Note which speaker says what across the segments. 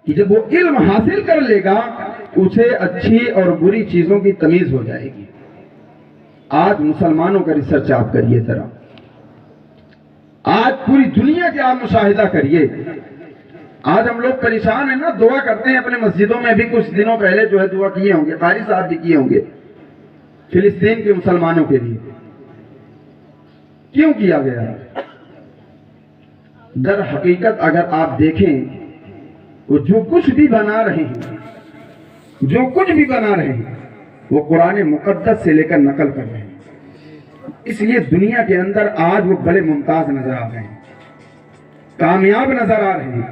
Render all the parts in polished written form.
Speaker 1: کہ جب وہ علم حاصل کر لے گا اسے اچھی اور بری چیزوں کی تمیز ہو جائے گی۔ آج مسلمانوں کا ریسرچ آپ کریے ذرا، آج پوری دنیا کے آپ مشاہدہ کریے۔ آج ہم لوگ پریشان ہیں نا، دعا کرتے ہیں اپنے مسجدوں میں بھی، کچھ دنوں پہلے جو ہے دعا کیے ہوں گے، قاری صاحب بھی کیے ہوں گے فلسطین کے مسلمانوں کے لیے۔ کیوں کیا گیا؟ در حقیقت اگر آپ دیکھیں وہ جو کچھ بھی بنا رہے ہیں، جو کچھ بھی بنا رہے ہیں وہ قرآن مقدس سے لے کر نقل کر رہے ہیں۔ اس لیے دنیا کے اندر آج وہ بڑے ممتاز نظر آ رہے ہیں، کامیاب نظر آ رہے ہیں۔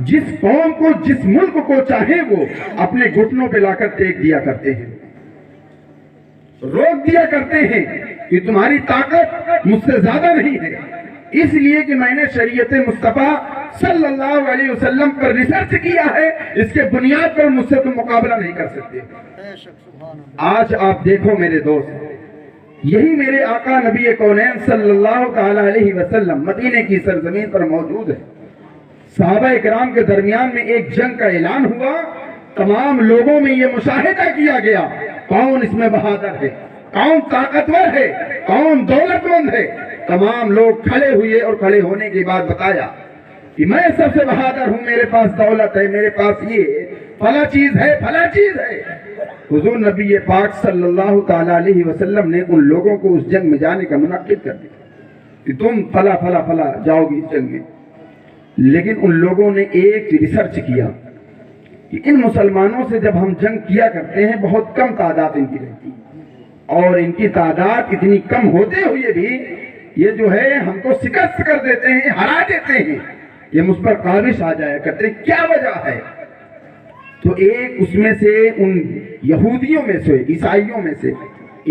Speaker 1: جس قوم کو، جس ملک کو چاہے وہ اپنے گھٹنوں پہ لا کر ٹیک دیا کرتے ہیں، روک دیا کرتے ہیں کہ تمہاری طاقت مجھ سے زیادہ نہیں ہے، اس لیے کہ میں نے شریعت مصطفیٰ صلی اللہ علیہ وسلم پر ریسرچ کیا ہے، اس کے بنیاد پر مجھ سے تم مقابلہ نہیں کر سکتے۔ آج آپ دیکھو میرے دوست، یہی میرے آقا نبی کونین صلی اللہ تعالی علیہ وسلم مدینے کی سرزمین پر موجود ہے۔ صحابہ اکرام کے درمیان میں ایک جنگ کا اعلان ہوا، تمام لوگوں میں یہ مشاہدہ کیا گیا کون اس میں بہادر ہے، کون طاقتور ہے، کون دولت مند ہے۔ تمام لوگ کھڑے ہوئے اور کھڑے ہونے کے بعد بتایا کہ میں سب سے بہادر ہوں، میرے پاس دولت ہے، میرے پاس یہ فلاں چیز ہے، فلاں چیز ہے۔ حضور نبی پاک صلی اللہ تعالی علیہ وسلم نے ان لوگوں کو اس جنگ میں جانے کا منعقد کر دیا کہ تم فلا فلا فلا جاؤ گی اس جنگ میں۔ لیکن ان لوگوں نے ایک ریسرچ کیا کہ ان مسلمانوں سے جب ہم جنگ کیا کرتے ہیں بہت کم تعداد ان کی رہتی ہے، اور ان کی تعداد اتنی کم ہوتے ہوئے بھی یہ جو ہے ہم کو شکست کر دیتے ہیں، ہرا دیتے ہیں، یہ مجھ پر قابض آ جایا کرتے ہیں، کیا وجہ ہے؟ تو ایک اس میں سے ان یہودیوں میں سے، عیسائیوں میں سے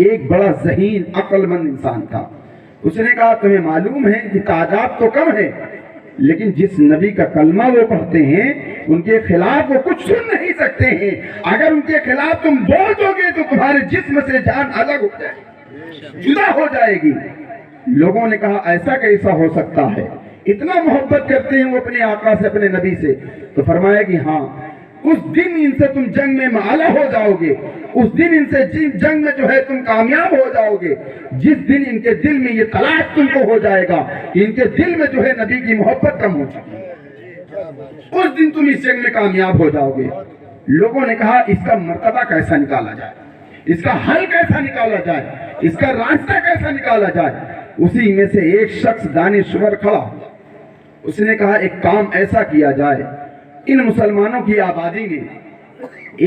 Speaker 1: ایک بڑا ذہین عقل مند انسان تھا۔ اس نے کہا تمہیں معلوم ہے کہ تعداد تو کم ہے لیکن جس نبی کا کلمہ وہ پڑھتے ہیں ان کے خلاف وہ کچھ سن نہیں سکتے ہیں، اگر ان کے خلاف تم بول دو گے تو تمہارے جسم سے جان الگ ہو جائے گی، جدا ہو جائے گی۔ لوگوں نے کہا ایسا کیسا ہو سکتا ہے، اتنا محبت کرتے ہیں وہ اپنے آقا سے، اپنے نبی سے؟ تو فرمایا کہ ہاں، اس دن ان سے تم جنگ میں معلا ہو جاؤ گے، اس دن ان سے جنگ میں جو ہے تم کامیاب ہو جاؤ گے، جس دن ان کے دل میں یہ تلاش تم کو ہو جائے گا کہ ان کے دل میں جو ہے نبی کی محبت کم ہو چکی ہے، اس دن تم اس جنگ میں کامیاب ہو جاؤ گے۔ لوگوں نے کہا اس کا مرتبہ کیسا نکالا جائے، اس کا حل کیسا نکالا جائے، اس کا راستہ کیسا نکالا جائے؟ اسی میں سے ایک شخص دانشور کھڑا، اس نے کہا ایک کام ایسا کیا جائے، ان مسلمانوں کی آبادی میں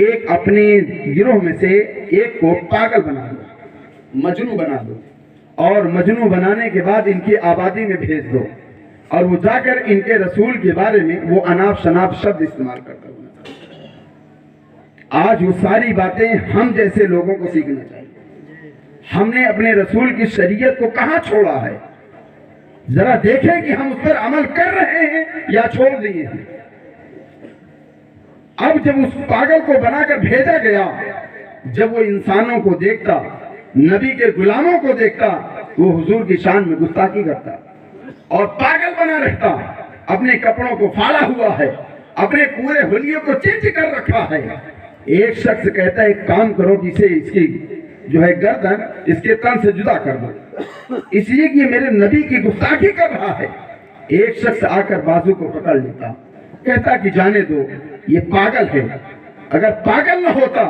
Speaker 1: ایک اپنے گروہ میں سے ایک کو پاگل بنا دو، مجنون بنا دو، اور مجنون بنانے کے بعد ان کی آبادی میں بھیج دو، اور وہ جا کر ان کے رسول کے بارے میں وہ اناپ شناپ شبد استعمال کرتا ہوں۔ آج وہ ساری باتیں ہم جیسے لوگوں کو سیکھنا چاہیے۔ ہم نے اپنے رسول کی شریعت کو کہاں چھوڑا ہے؟ ذرا دیکھیں کہ ہم اس پر عمل کر رہے ہیں یا چھوڑ دیے ہیں۔ اب جب اس پاگل کو بنا کر بھیجا گیا، جب وہ انسانوں کو دیکھتا، نبی کے غلاموں کو دیکھتا، وہ حضور کی شان میں گستاخی کرتا اور پاگل بنا رہتا، اپنے کپڑوں کو پھاڑا ہوا ہے، اپنے پورے حلیے کو چینج کر رکھا ہے۔ ایک شخص کہتا ہے ایک کام کرو جسے اس کی جو ہے گردن اس کے تن سے جدا کر دو، اس لیے کہ یہ میرے نبی کی گستاخی کر رہا ہے۔ ایک شخص آ کر بازو کو پکڑ لیتا، کہتا کہ جانے دو، یہ پاگل ہے، اگر پاگل نہ ہوتا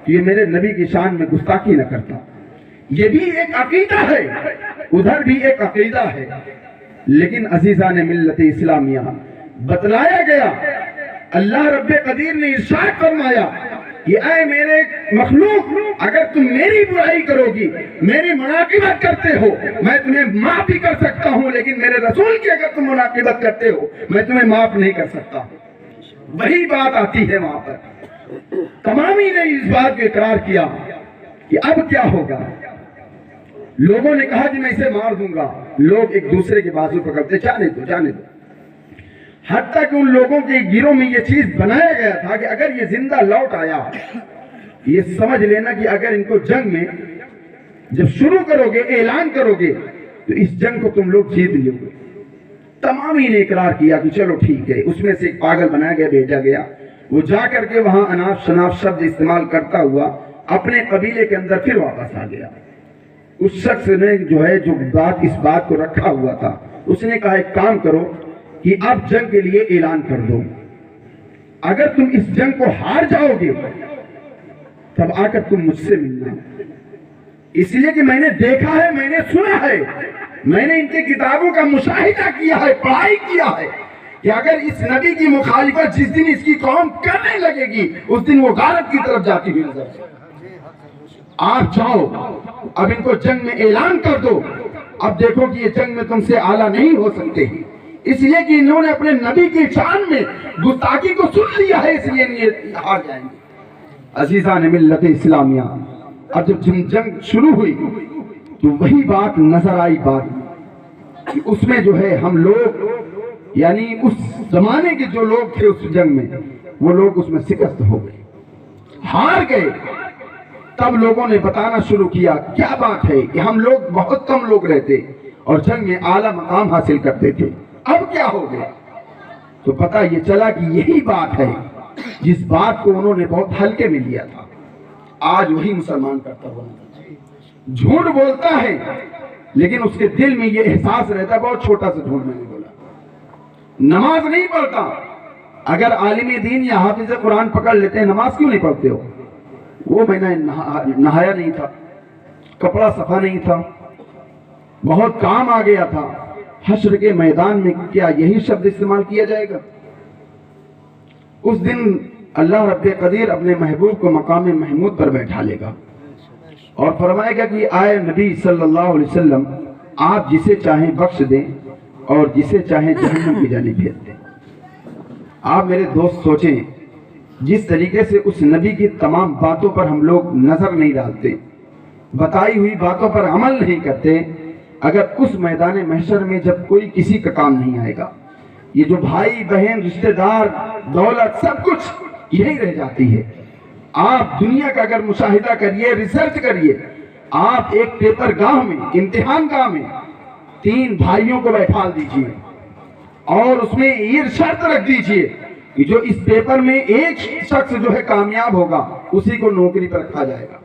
Speaker 1: تو یہ میرے نبی کی شان میں گستاخی نہ کرتا۔ یہ بھی ایک عقیدہ ہے، ادھر بھی ایک عقیدہ ہے، لیکن عزیزان ملت اسلامیہ بتلایا گیا، اللہ رب قدیر نے ارشاد فرمایا کہ اے میرے مخلوق، اگر تم میری برائی کرو گی، میری مناقبت کرتے ہو، میں تمہیں معاف بھی کر سکتا ہوں، لیکن میرے رسول کی اگر تم مناقبت کرتے ہو میں تمہیں معاف نہیں کر سکتا۔ وہی بات آتی ہے وہاں پر۔ تمامی نے اس بات کو اقرار کیا کہ اب کیا ہوگا۔ لوگوں نے کہا کہ میں اسے مار دوں گا، لوگ ایک دوسرے کے بازو پکڑتے، جانے دو جانے دو۔ حتیٰ کہ ان لوگوں کے گروہ میں یہ چیز بنایا گیا تھا کہ اگر یہ زندہ لوٹ آیا، یہ سمجھ لینا کہ اگر ان کو جنگ میں جب شروع کرو گے، اعلان کرو گے، تو اس جنگ کو تم لوگ جیت لو گے۔ تمام ہی نے اقرار کیا کہ چلو ٹھیک ہے۔ اس میں سے ایک پاگل بنایا گیا، بھیجا گیا، وہ جا کر کے وہاں اناف شناف شبد استعمال کرتا ہوا اپنے قبیلے کے اندر پھر واپس آ گیا۔ اس شخص نے جو اس بات کو رکھا ہوا تھا، اس نے کہا ایک کام کرو کہ اب جنگ کے لیے اعلان کر دو، اگر تم اس جنگ کو ہار جاؤ گے تب آ کر تم مجھ سے ملنا، اس لیے کہ میں نے دیکھا ہے، میں نے سنا ہے، میں نے ان کی کتابوں کا مشاہدہ کیا ہے، پڑھائی کیا ہے کہ اگر اس نبی کی مخالفت جس دن اس کی قوم کرنے لگے گی اس دن وہ غارت کی طرف جاتی ہوئی نظر آئے۔ آپ جاؤ اب ان کو جنگ میں اعلان کر دو، اب دیکھو کہ یہ جنگ میں تم سے اعلیٰ نہیں ہو سکتے، اس لیے کہ انہوں نے اپنے نبی کی شان میں گستاخی کو سن لیا ہے، اس لیے یہ ہار جائیں گے۔ عزیزان ملت اسلامیہ، اب جب جنگ شروع ہوئی تو وہی بات نظر آئی، بات کہ اس میں ہم لوگ یعنی اس زمانے کے جو لوگ تھے اس جنگ میں وہ لوگ اس میں شکست ہو گئے، ہار گئے۔ تب لوگوں نے بتانا شروع کیا کیا بات ہے کہ ہم لوگ بہت کم لوگ رہتے اور جنگ میں اعلیٰ مقام حاصل کرتے تھے، اب کیا ہو گیا؟ تو پتہ یہ چلا کہ یہی بات ہے جس بات کو انہوں نے بہت ہلکے میں لیا تھا، آج وہی مسلمان کرتا ہوا جھوٹ بولتا ہے لیکن اس کے دل میں یہ احساس رہتا ہے بہت چھوٹا سا جھوٹ میں نے بولا، نماز نہیں پڑھتا۔ اگر عالم دین یا حافظ قرآن پکڑ لیتے ہیں نماز کیوں نہیں پڑھتے ہو؟ وہ میں نے نہایا نہیں تھا، کپڑا صفا نہیں تھا، بہت کام آ گیا تھا، حشر کے میدان میں کیا یہی شبد استعمال کیا جائے گا؟ اس دن اللہ رب قدیر اپنے محبوب کو مقام محمود پر بیٹھا لے گا اور فرمائے گا کہ آئے نبی صلی اللہ علیہ وسلم، آپ جسے چاہیں بخش دیں اور جسے چاہیں جہنم کی جانب بھیج دیں۔ آپ میرے دوست سوچیں، جس طریقے سے اس نبی کی تمام باتوں پر ہم لوگ نظر نہیں ڈالتے، بتائی ہوئی باتوں پر عمل نہیں کرتے، اگر اس میدان محشر میں جب کوئی کسی کا کام نہیں آئے گا، یہ جو بھائی بہن رشتہ دار دولت سب کچھ یہی رہ جاتی ہے۔ آپ دنیا کا اگر مشاہدہ کریے، ریسرچ کریے، آپ ایک پیپر گاہ میں، امتحان گاہ میں 3 بھائیوں کو بیٹھا دیجئے اور اس میں یہ شرط رکھ دیجئے کہ جو اس پیپر میں ایک شخص کامیاب ہوگا اسی کو نوکری پر رکھا جائے گا۔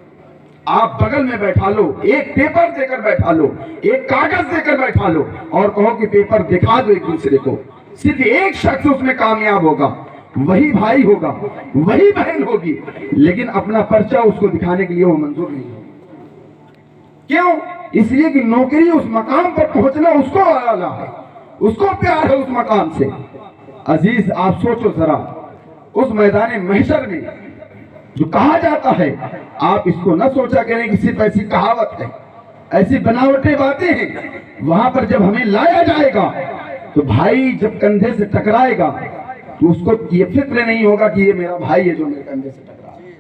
Speaker 1: آپ بغل میں بیٹھا لو، ایک پیپر دے کر بیٹھا لو، ایک کاغذ دے کر بیٹھا لو اور کہو کہ پیپر دکھا دو ایک دوسرے کو، صرف ایک شخص اس میں کامیاب ہوگا، وہی بھائی ہوگا، وہی بہن ہوگی، لیکن اپنا پرچہ اس کو دکھانے کے لیے وہ منظور نہیں ہوگا۔ کیوں؟ اس لیے کہ نوکری اس مقام پر پہنچنا اس کو اعلیٰ ہے، اس کو پیار ہے اس مقام سے۔ عزیز آپ سوچو ذرا، اس میدان محشر میں جو کہا جاتا ہے، آپ اس کو نہ سوچا کریں کہ صرف ایسی کہاوت ہے، ایسی بناوٹیں باتیں ہیں، وہاں پر جب ہمیں لایا جائے گا تو بھائی جب کندھے سے ٹکرائے گا تو اس کو یہ فکر نہیں ہوگا کہ یہ میرا بھائی ہے جو میرے کندھے سے ٹکرا ہے،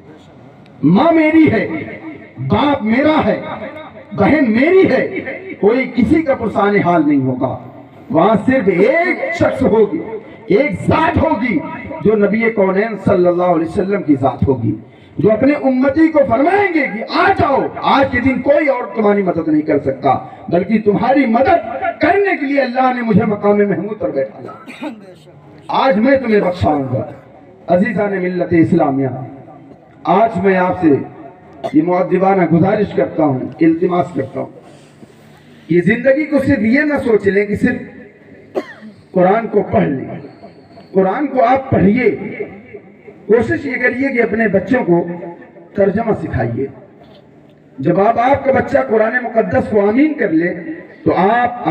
Speaker 1: ماں میری ہے، باپ میرا ہے، بہن میری ہے، کوئی کسی کا پرسان حال نہیں ہوگا، وہاں صرف ایک شخص ہوگی، ایک ذات ہوگی جو نبی کونین صلی اللہ علیہ وسلم کی ذات ہوگی، جو اپنے امتی کو فرمائیں گے کہ آ جاؤ، آج کے دن کوئی اور تمہاری مدد نہیں کر سکتا، بلکہ تمہاری مدد کرنے کے لیے اللہ نے مجھے مقام محمود پر بیٹھا لا، آج میں تمہیں بخشاؤں گا۔ عزیزان ملت اسلامیہ، آج میں آپ سے یہ مؤدبانہ گزارش کرتا ہوں، التماس کرتا ہوں کہ زندگی کو صرف یہ نہ سوچ لیں کہ صرف قرآن کو پڑھ لیں، قرآن کو آپ پڑھیے، کوشش یہ کریے کہ اپنے بچوں کو ترجمہ سکھائیے۔ جب آپ کا بچہ قرآن مقدس کو آمین کر لے تو آپ